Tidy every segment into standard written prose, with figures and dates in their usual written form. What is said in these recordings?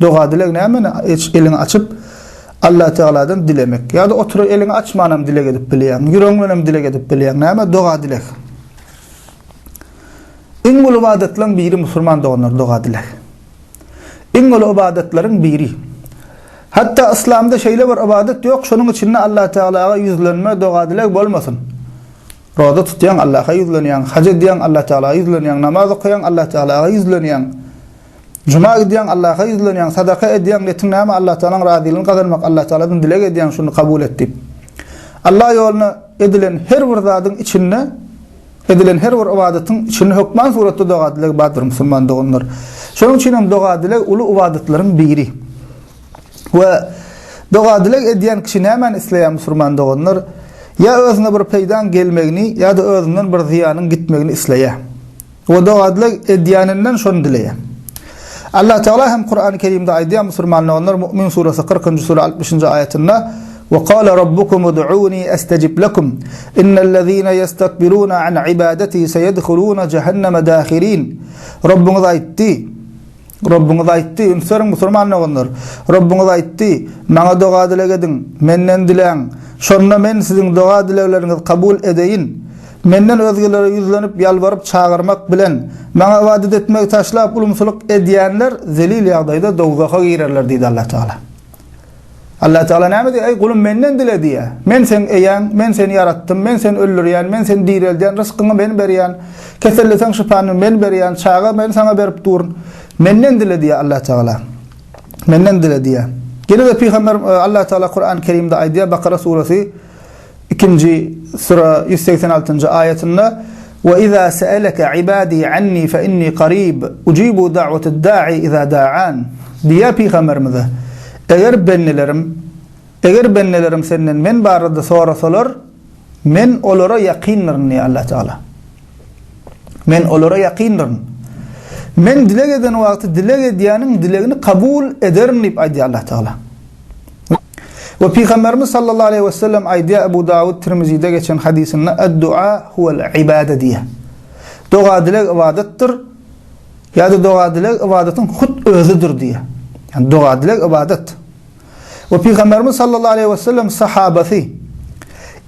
Doğa dilek näme? Elini açıp Allah Teala'dan dilemek. Ya da oturup elini açmanam dilek edip bileyen, yüreğinle dilek edip bileyen näme? Doğa dilek. En ulu ibadetlerin biri Müslüman doğanlar doğa dilek. En ulu ibadetlerin biri. Hatta İslam'da şeyle bir ibadet yok. Şunun içinde Allah Teala'ya yüzlenme doğa dilek bolmasın. Roza tutuyan Allah'a yüzleniyen, hac ediyen Allah Teala'ya yüzleniyen, namaz okuyan Allah Teala'ya yüzleniyen, cuma ediyen Allah'a yüzleniyen, sadaka ediyen, yetinleme Allah Teala'nın razılığını kazanmak, Allah Teala'dan dilek ediyen şunu kabul etti. Allah yoluna edilen her bir zadın içinde, edilen her bir ibadetin içinde hükman surette doğa dilek badır Müslüman doğanlar. Şunun için doğa dilek ulu ibadetlerin biri. Ve doğa dilek ediyen kişi hemen islayan Müslüman doğanlar, ya özüne bir peydan gelmegini ya da özünden bir ziyanın gitmegini isleye. O doğa dilek ediyaninden şunu dileye. Allah Teala hem Kur'an-ı Kerim'de aydiyen Müslümanlar onlar Mü'min suresi 40. sure 60. ayetinde وَقَالَ رَبُّكُمُ دُعُونِي أَسْتَجِبْ لَكُمْ إِنَّ الَّذ۪ينَ يَسْتَكْبِرُونَ عَنْ عِبَادَتِي سَيَدْخُلُونَ جَهَنَّمَ دَاخِرِينَ Rabbiniz aytti. Rabbiniz aytti. Ünsörün Müslümanlar onlar. Rabbiniz aytti. Bana doğa dilek edin. Menden dileyin. Şonda men sizin doğa dileklerinizi kabul edeyin. Menden özgelere yüzlenip yalvarıp çağırmak bilen, bana ibadet etmek taşlap ulumsuluk ediyenler zelil yağdayda dozağa girerler dedi Allah Teala. Allah Teala ne diyor? Ey kulum menden dile diye. Men sen eyen, men seni yarattım, men seni öldürüyen, men seni direldiyen, rızkını ben beriyen, kesellesen şifanı ben beriyen, çağa ben sana berip durun. Menden dile diye Allah Teala. Menden dile diye. Gene de Peygamber Allah Teala Kur'an-ı Kerim'de aydiye Bakara suresi 2. sura 186. ayetinde وَإِذَا سَأَلَكَ عِبَادِي عَنِّي فَإِنِّي قَرِيبٌ أُجِيبُ دَعْوَةَ الدَّاعِ إِذَا دَاعَانِ diye Peygamberimize eğer bennelerim senden men barada sorasalar men olara yakinlerim diye Allah Teala. Men olara yakinlerim. Men dilek eden vakti dilek ediyenin dileğini kabul ederim deyip aydiye Allah Teala. Ve Peygamberimiz sallallahu aleyhi ve sellem aydiye Ebu Davud Tirmizi'de geçen hadisinde "Ed-dua huvel ibade" diye. Dua dilek ibadettir. Ya da dua dilek ibadetin hut özüdür diye. Yani dua dilek ibadet. Ve Peygamberimiz sallallahu aleyhi ve sellem sahabesi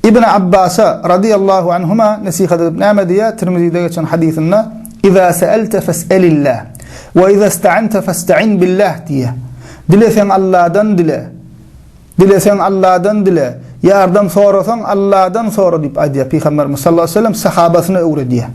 İbn Abbas'a radıyallahu anhuma nasihat edip ne diye Tirmizi'de geçen hadisinde "İza se'elte fes'elillah ve iza ista'ante festa'in billah" diye. Dilesen Allah'dan dile. Dilesen Allah'dan dile. Yardım sorasan Allah'dan sora deyip aydiye Peygamberimiz sallallahu aleyhi ve sellem sahabasına öğretiyor.